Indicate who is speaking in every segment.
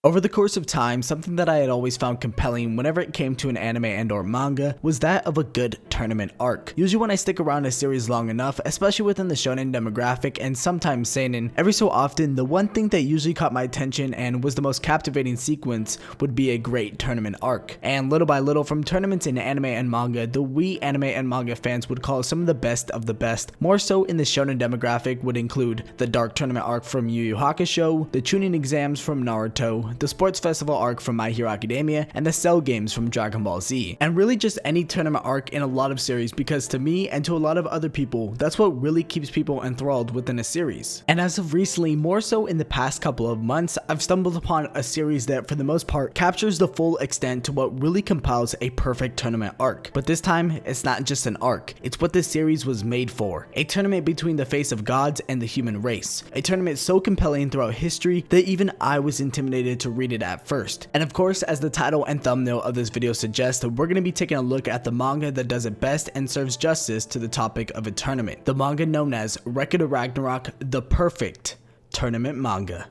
Speaker 1: Over the course of time, something that I had always found compelling whenever it came to an anime and or manga was that of a good tournament arc. Usually when I stick around a series long enough, especially within the shonen demographic and sometimes seinen, every so often the one thing that usually caught my attention and was the most captivating sequence would be a great tournament arc. And little by little, from tournaments in anime and manga, the we anime and manga fans would call some of the best, more so in the shonen demographic would include the Dark Tournament arc from Yu Yu Hakusho, the Chunin exams from Naruto, the Sports Festival arc from My Hero Academia, and the Cell games from Dragon Ball Z. And really just any tournament arc in a lot of series, because to me and to a lot of other people, that's what really keeps people enthralled within a series. And as of recently, more so in the past couple of months, I've stumbled upon a series that for the most part captures the full extent to what really compiles a perfect tournament arc. But this time, it's not just an arc, it's what this series was made for. A tournament between the face of gods and the human race. A tournament so compelling throughout history that even I was intimidated to read it at first. And of course, as the title and thumbnail of this video suggest, we're going to be taking a look at the manga that does it best and serves justice to the topic of a tournament. The manga known as Record of Ragnarok, the perfect tournament manga.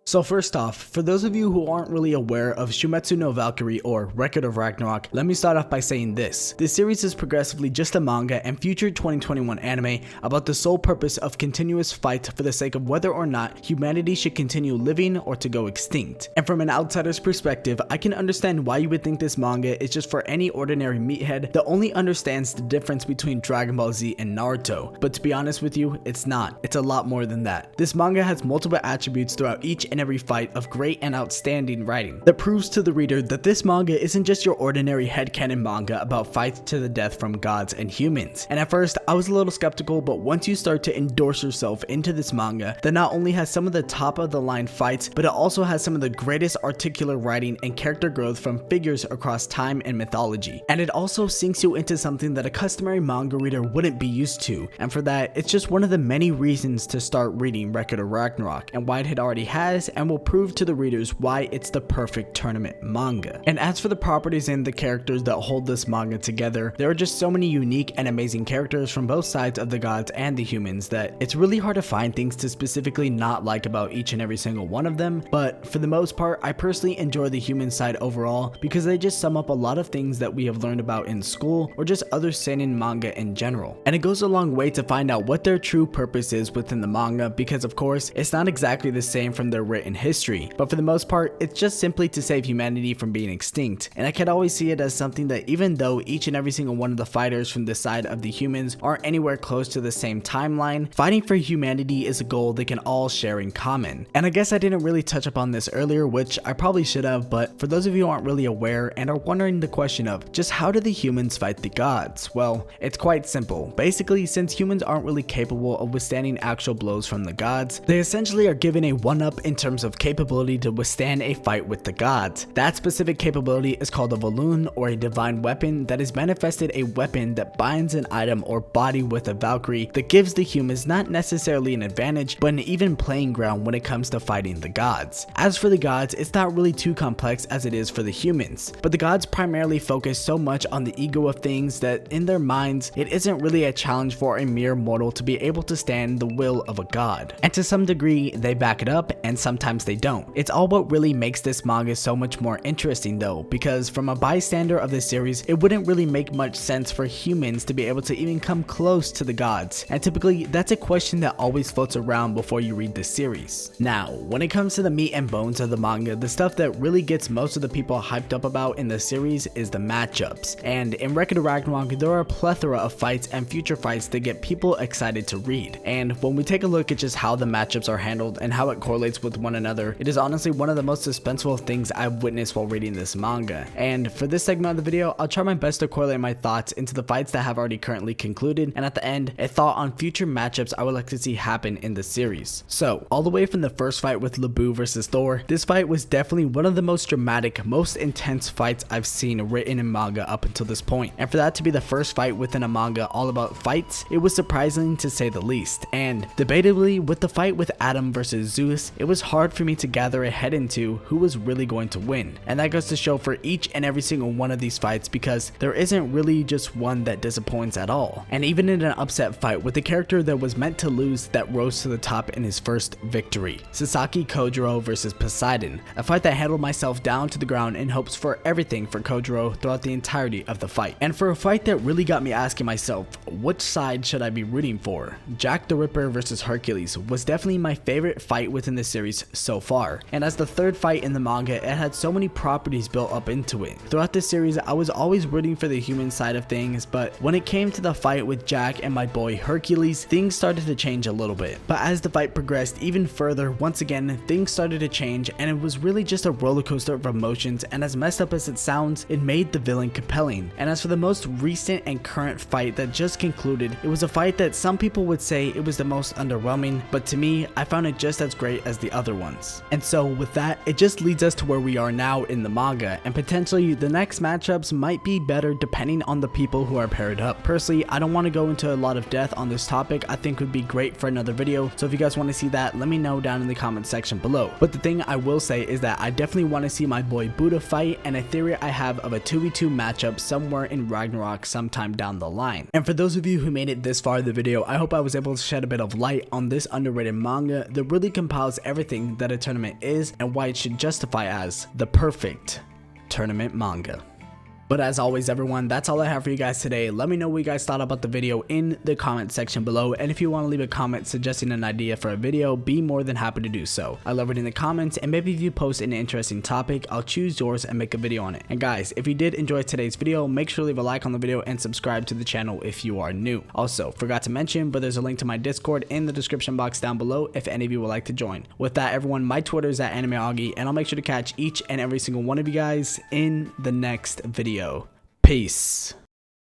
Speaker 1: So first off, for those of you who aren't really aware of Shumetsu no Valkyrie or Record of Ragnarok, let me start off by saying this. This series is progressively just a manga and future 2021 anime about the sole purpose of continuous fight for the sake of whether or not humanity should continue living or to go extinct. And from an outsider's perspective, I can understand why you would think this manga is just for any ordinary meathead that only understands the difference between Dragon Ball Z and Naruto. But to be honest with you, it's not. It's a lot more than that. This manga has multiple attributes throughout each and every fight of great and outstanding writing that proves to the reader that this manga isn't just your ordinary headcanon manga about fights to the death from gods and humans. And at first I was a little skeptical, but once you start to endorse yourself into this manga that not only has some of the top of the line fights, but it also has some of the greatest articulate writing and character growth from figures across time and mythology. And it also sinks you into something that a customary manga reader wouldn't be used to, and for that it's just one of the many reasons to start reading Record of Ragnarok, and why it already has and will prove to the readers why it's the perfect tournament manga. And as for the properties and the characters that hold this manga together, there are just so many unique and amazing characters from both sides of the gods and the humans that it's really hard to find things to specifically not like about each and every single one of them. But for the most part, I personally enjoy the human side overall because they just sum up a lot of things that we have learned about in school or just other seinen manga in general. And it goes a long way to find out what their true purpose is within the manga, because of course it's not exactly the same from their written history, but for the most part it's just simply to save humanity from being extinct. And I can always see it as something that even though each and every single one of the fighters from the side of the humans aren't anywhere close to the same timeline, fighting for humanity is a goal they can all share in common. And I guess I didn't really touch upon this earlier, which I probably should have, but for those of you who aren't really aware and are wondering the question of just how do the humans fight the gods, well, it's quite simple. Basically, since humans aren't really capable of withstanding actual blows from the gods, they essentially are given a one-up in terms of capability to withstand a fight with the gods. That specific capability is called a Valoon, or a divine weapon that is manifested, a weapon that binds an item or body with a Valkyrie that gives the humans not necessarily an advantage, but an even playing ground when it comes to fighting the gods. As for the gods, it's not really too complex as it is for the humans, but the gods primarily focus so much on the ego of things that in their minds, it isn't really a challenge for a mere mortal to be able to stand the will of a god. And to some degree, they back it up and sometimes they don't. It's all what really makes this manga so much more interesting though, because from a bystander of this series, it wouldn't really make much sense for humans to be able to even come close to the gods. And typically, that's a question that always floats around before you read this series. Now, when it comes to the meat and bones of the manga, the stuff that really gets most of the people hyped up about in the series is the matchups. And in Record of Ragnarok, there are a plethora of fights and future fights that get people excited to read. And when we take a look at just how the matchups are handled and how it correlates with one another, it is honestly one of the most suspenseful things I've witnessed while reading this manga. And for this segment of the video, I'll try my best to correlate my thoughts into the fights that have already currently concluded, and at the end, a thought on future matchups I would like to see happen in the series. So, all the way from the first fight with Lebu versus Thor, this fight was definitely one of the most dramatic, most intense fights I've seen written in manga up until this point. And for that to be the first fight within a manga all about fights, it was surprising to say the least. And debatably, with the fight with Adam versus Zeus, it was hard for me to gather a head into who was really going to win. And that goes to show for each and every single one of these fights, because there isn't really just one that disappoints at all. And even in an upset fight with the character that was meant to lose that rose to the top in his first victory, Sasaki Kojiro versus Poseidon, a fight that handled myself down to the ground in hopes for everything for Kojiro throughout the entirety of the fight. And for a fight that really got me asking myself, which side should I be rooting for? Jack the Ripper versus Hercules was definitely my favorite fight within the series so far. And as the third fight in the manga, it had so many properties built up into it. Throughout this series, I was always rooting for the human side of things, but when it came to the fight with Jack and my boy Hercules, things started to change a little bit. But as the fight progressed even further, once again, things started to change, and it was really just a roller coaster of emotions, and as messed up as it sounds, it made the villain compelling. And as for the most recent and current fight that just concluded, it was a fight that some people would say it was the most underwhelming, but to me, I found it just as great as the other ones. And so with that, it just leads us to where we are now in the manga, and potentially the next matchups might be better depending on the people who are paired up. Personally, I don't want to go into a lot of depth on this topic. I think would be great for another video, so if you guys want to see that, let me know down in the comment section below. But the thing I will say is that I definitely want to see my boy Buddha fight, and a theory I have of a 2v2 matchup somewhere in Ragnarok sometime down the line. And for those of you who made it this far in the video, I hope I was able to shed a bit of light on this underrated manga that really compiles everything that a tournament is and why it should justify as the perfect tournament manga. But as always, everyone, that's all I have for you guys today. Let me know what you guys thought about the video in the comment section below, and if you want to leave a comment suggesting an idea for a video, be more than happy to do so. I love reading the comments, and maybe if you post an interesting topic, I'll choose yours and make a video on it. And guys, if you did enjoy today's video, make sure to leave a like on the video and subscribe to the channel if you are new. Also, forgot to mention, but there's a link to my Discord in the description box down below if any of you would like to join. With that, everyone, my Twitter is @AnimeAugie, and I'll make sure to catch each and every single one of you guys in the next video. Peace.